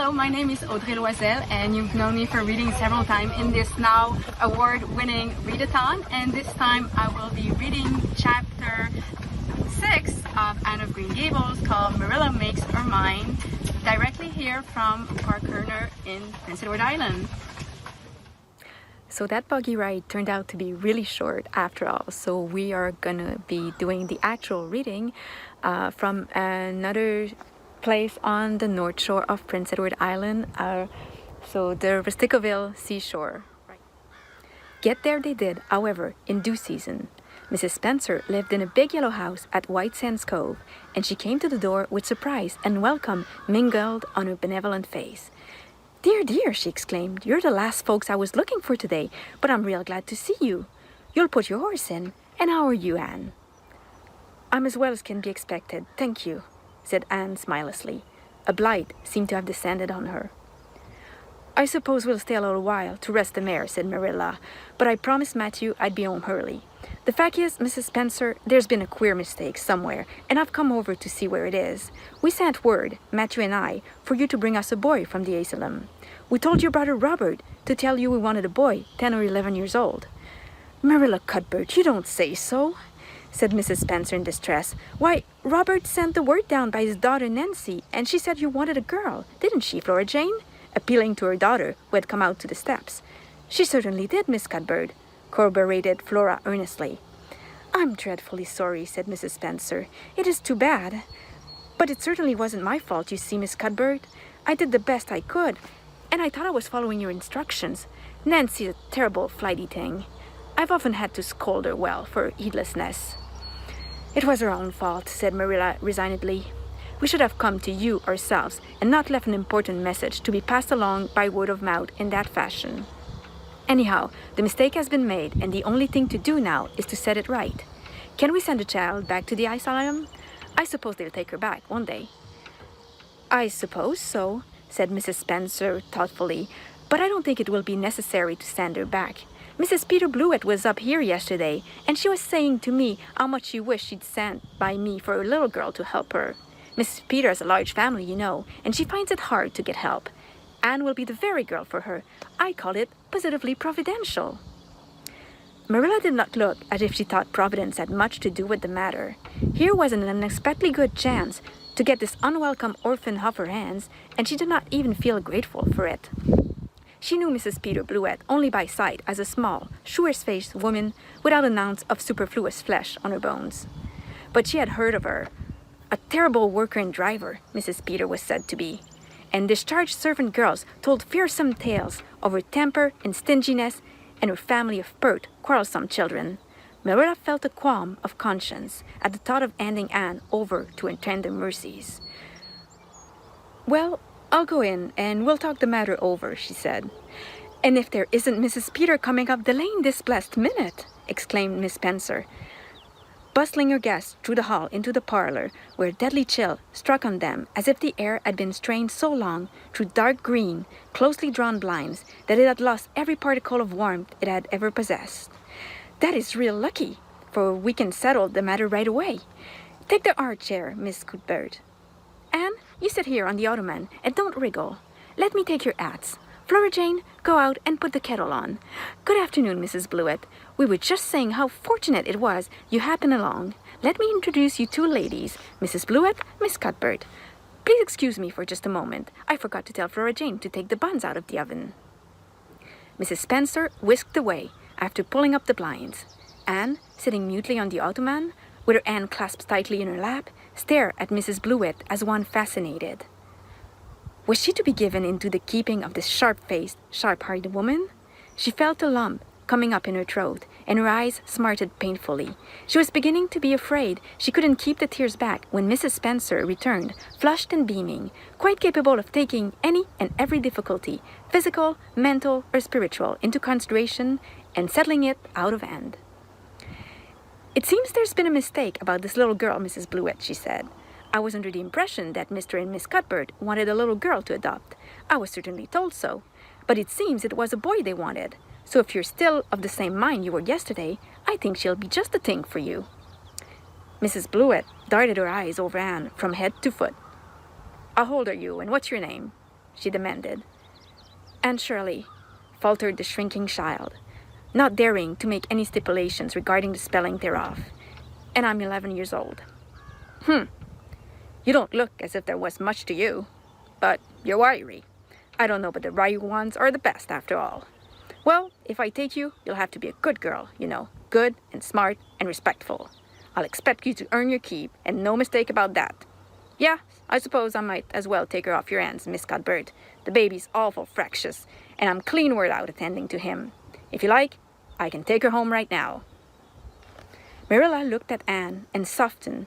Hello, my name is Audrey and you've known me for reading several times in this now award-winning readathon, and this time I will be reading chapter 6 of Anne of Green Gables called Marilla Makes Her Mind, directly here from Park Kerner in Prince Edward Island. So that buggy ride turned out to be really short after all, so we are gonna be doing the actual reading from another place on the north shore of Prince Edward Island, so the Resticoville seashore. Get there they did, however, in due season. Mrs. Spencer lived in a big yellow house at White Sands Cove, and she came to the door with surprise and welcome mingled on her benevolent face. "Dear, dear," she exclaimed, "you're the last folks I was looking for today, but I'm real glad to see you. You'll put your horse in. And how are you, Anne?" "I'm as well as can be expected, thank you," said Anne smilelessly. A blight seemed to have descended on her. "I suppose we'll stay a little while to rest the mare," said Marilla, "but I promised Matthew I'd be home early. The fact is, Mrs. Spencer, there's been a queer mistake somewhere, and I've come over to see where it is. We sent word, Matthew and I, for you to bring us a boy from the asylum. We told your brother Robert to tell you we wanted a boy, 10 or 11 years old." "Marilla Cuthbert, you don't say so," said Mrs. Spencer in distress. "Why, Robert sent the word down by his daughter Nancy, and she said you wanted a girl, didn't she, Flora Jane?" appealing to her daughter, who had come out to the steps. "She certainly did, Miss Cuthbert," corroborated Flora earnestly. "I'm dreadfully sorry," said Mrs. Spencer. "It is too bad. But it certainly wasn't my fault, you see, Miss Cuthbert. I did the best I could, and I thought I was following your instructions. Nancy's a terrible flighty thing. I've often had to scold her well for heedlessness." "It was her own fault," said Marilla resignedly. "We should have come to you ourselves and not left an important message to be passed along by word of mouth in that fashion. Anyhow, the mistake has been made, and the only thing to do now is to set it right. Can we send the child back to the asylum? I suppose they'll take her back, won't they?" "I suppose so," said Mrs. Spencer thoughtfully, "but I don't think it will be necessary to send her back. Mrs. Peter Blewett was up here yesterday, and she was saying to me how much she wished she'd sent by me for a little girl to help her. Mrs. Peter has a large family, you know, and she finds it hard to get help. Anne will be the very girl for her. I call it positively providential." Marilla did not look as if she thought Providence had much to do with the matter. Here was an unexpectedly good chance to get this unwelcome orphan off her hands, and she did not even feel grateful for it. She knew Mrs. Peter Blewett only by sight as a small, shrewish-faced woman without an ounce of superfluous flesh on her bones. But she had heard of her. A terrible worker and driver, Mrs. Peter was said to be, and discharged servant girls told fearsome tales of her temper and stinginess and her family of pert, quarrelsome children. Marilla felt a qualm of conscience at the thought of handing Anne over to her tender mercies. "Well, I'll go in and we'll talk the matter over," she said. "And if there isn't Mrs. Peter coming up the lane this blessed minute!" exclaimed Miss Spencer, bustling her guests through the hall into the parlor, where a deadly chill struck on them as if the air had been strained so long through dark green, closely drawn blinds that it had lost every particle of warmth it had ever possessed. "That is real lucky, for we can settle the matter right away. Take the armchair, Miss Cuthbert. Anne, you sit here on the ottoman and don't wriggle. Let me take your hats. Flora Jane, go out and put the kettle on. Good afternoon, Mrs. Blewett. We were just saying how fortunate it was you happened along. Let me introduce you two ladies, Mrs. Blewett, Miss Cuthbert. Please excuse me for just a moment. I forgot to tell Flora Jane to take the buns out of the oven." Mrs. Spencer whisked away after pulling up the blinds. Anne, sitting mutely on the ottoman, with her hand clasped tightly in her lap, stared at Mrs. Blewett as one fascinated. Was she to be given into the keeping of this sharp-faced, sharp-hearted woman? She felt a lump coming up in her throat, and her eyes smarted painfully. She was beginning to be afraid she couldn't keep the tears back when Mrs. Spencer returned, flushed and beaming, quite capable of taking any and every difficulty, physical, mental, or spiritual, into consideration and settling it out of hand. "It seems there's been a mistake about this little girl, Mrs. Blewett," she said. "I was under the impression that Mr. and Miss Cuthbert wanted a little girl to adopt. I was certainly told so. But it seems it was a boy they wanted. So if you're still of the same mind you were yesterday, I think she'll be just the thing for you." Mrs. Blewett darted her eyes over Anne from head to foot. "How old are you, and what's your name?" she demanded. Aunt Shirley, faltered the shrinking child, not daring to make any stipulations regarding the spelling thereof. And I'm 11 years old. You don't look as if there was much to you. But you're wiry. I don't know, but the wiry ones are the best after all. Well, if I take you, you'll have to be a good girl, you know, good and smart and respectful. I'll expect you to earn your keep, and no mistake about that. Yeah, I suppose I might as well take her off your hands, Miss Cuthbert. The baby's awful fractious, and I'm clean word out attending to him. If you like, I can take her home right now. Marilla looked at Anne and softened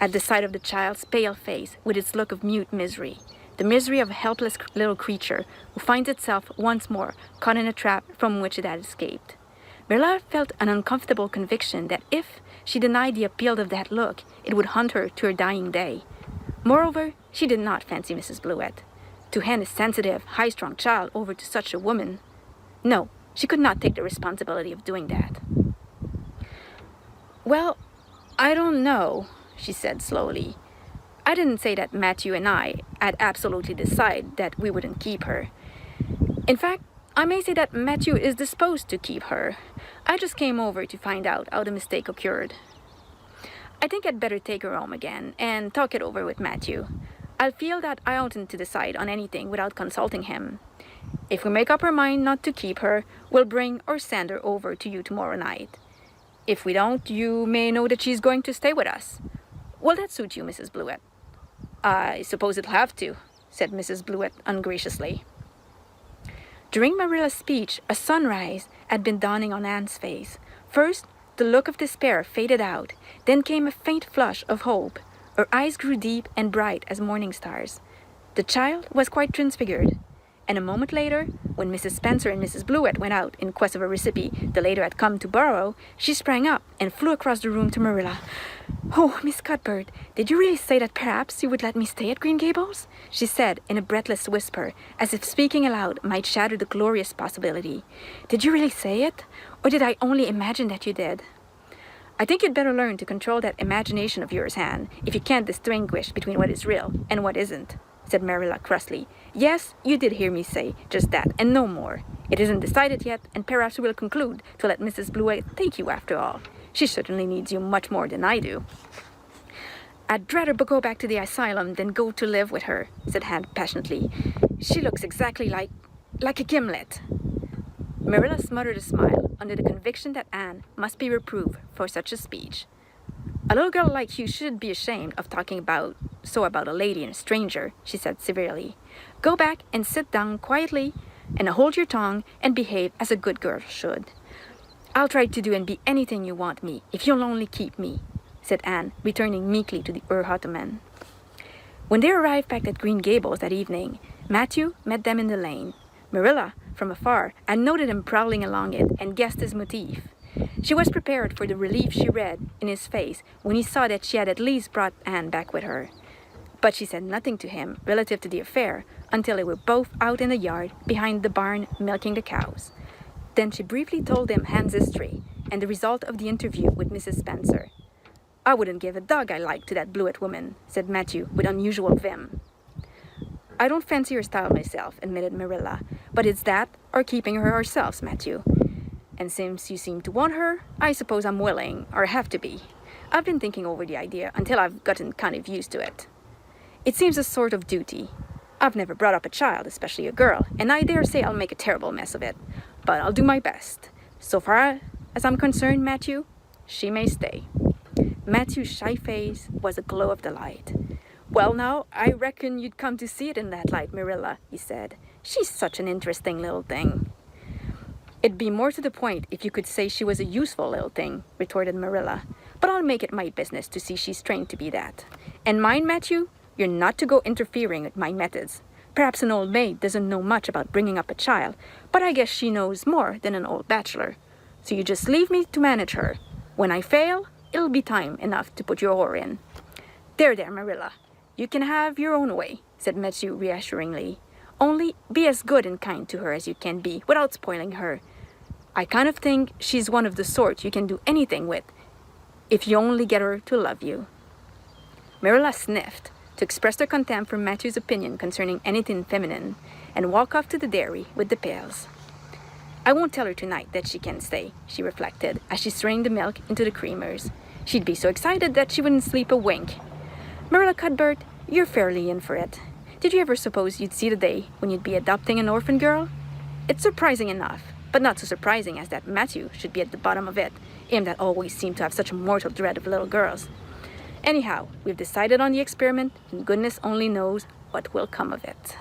at the sight of the child's pale face with its look of mute misery, the misery of a helpless little creature who finds itself once more caught in a trap from which it had escaped. Marilla felt an uncomfortable conviction that if she denied the appeal of that look, it would haunt her to her dying day. Moreover, she did not fancy Mrs. Blewett. To hand a sensitive, high-strung child over to such a woman, no, she could not take the responsibility of doing that. Well, I don't know, she said slowly. I didn't say that Matthew and I had absolutely decided that we wouldn't keep her. In fact, I may say that Matthew is disposed to keep her. I just came over to find out how the mistake occurred. I think I'd better take her home again and talk it over with Matthew. I feel that I oughtn't to decide on anything without consulting him. If we make up our mind not to keep her, we'll bring or send her over to you tomorrow night. If we don't, you may know that she's going to stay with us. Will that suit you, Mrs. Blewett? I suppose it'll have to, said Mrs. Blewett ungraciously. During Marilla's speech, a sunrise had been dawning on Anne's face. First, the look of despair faded out. Then came a faint flush of hope. Her eyes grew deep and bright as morning stars. The child was quite transfigured. And a moment later, when Mrs. Spencer and Mrs. Blewett went out in quest of a recipe the latter had come to borrow, she sprang up and flew across the room to Marilla. "Oh, Miss Cuthbert, did you really say that perhaps you would let me stay at Green Gables?" she said in a breathless whisper, as if speaking aloud might shatter the glorious possibility. "Did you really say it? Or did I only imagine that you did?" "I think you'd better learn to control that imagination of yours, Anne, if you can't distinguish between what is real and what isn't," said Marilla crossly. "Yes, you did hear me say just that, and no more. It isn't decided yet, and perhaps we will conclude to let Mrs. Blewett take you after all. She certainly needs you much more than I do." "I'd rather go back to the asylum than go to live with her," said Anne passionately. "She looks exactly like a gimlet." Marilla smothered a smile under the conviction that Anne must be reproved for such a speech. "A little girl like you should be ashamed of talking about a lady and a stranger," she said severely. "Go back and sit down quietly and hold your tongue and behave as a good girl should." "I'll try to do and be anything you want me, if you'll only keep me," said Anne, returning meekly to her ottoman. When they arrived back at Green Gables that evening, Matthew met them in the lane. Marilla, from afar, had noted him prowling along it and guessed his motif. She was prepared for the relief she read in his face when he saw that she had at least brought Anne back with her. But she said nothing to him relative to the affair until they were both out in the yard behind the barn milking the cows. Then she briefly told him Anne's history and the result of the interview with Mrs. Spencer. "I wouldn't give a dog I liked to that Blewett woman," said Matthew with unusual vim. "I don't fancy her style myself," admitted Marilla, "but it's that or keeping her ourselves, Matthew. And since you seem to want her, I suppose I'm willing, or have to be. I've been thinking over the idea until I've gotten kind of used to it. It seems a sort of duty. I've never brought up a child, especially a girl, and I dare say I'll make a terrible mess of it. But I'll do my best. So far as I'm concerned, Matthew, she may stay." Matthew's shy face was a glow of delight. "Well now, I reckon you'd come to see it in that light, Marilla," he said. "She's such an interesting little thing." "It'd be more to the point if you could say she was a useful little thing," retorted Marilla. "But I'll make it my business to see she's trained to be that. And mind, Matthew, you're not to go interfering with my methods. Perhaps an old maid doesn't know much about bringing up a child, but I guess she knows more than an old bachelor. So you just leave me to manage her. When I fail, it'll be time enough to put your oar in." There, Marilla. You can have your own way," said Matthew reassuringly. "Only be as good and kind to her as you can be without spoiling her. I kind of think she's one of the sort you can do anything with, if you only get her to love you." Marilla sniffed, to express their contempt for Matthew's opinion concerning anything feminine, and walk off to the dairy with the pails. I won't tell her tonight that she can stay, she reflected, as she strained the milk into the creamers. She'd be so excited that she wouldn't sleep a wink. Marilla Cuthbert, you're fairly in for it. Did you ever suppose you'd see the day when you'd be adopting an orphan girl? It's surprising enough, but not so surprising as that Matthew should be at the bottom of it, him that always seemed to have such a mortal dread of little girls. Anyhow, we've decided on the experiment, and goodness only knows what will come of it.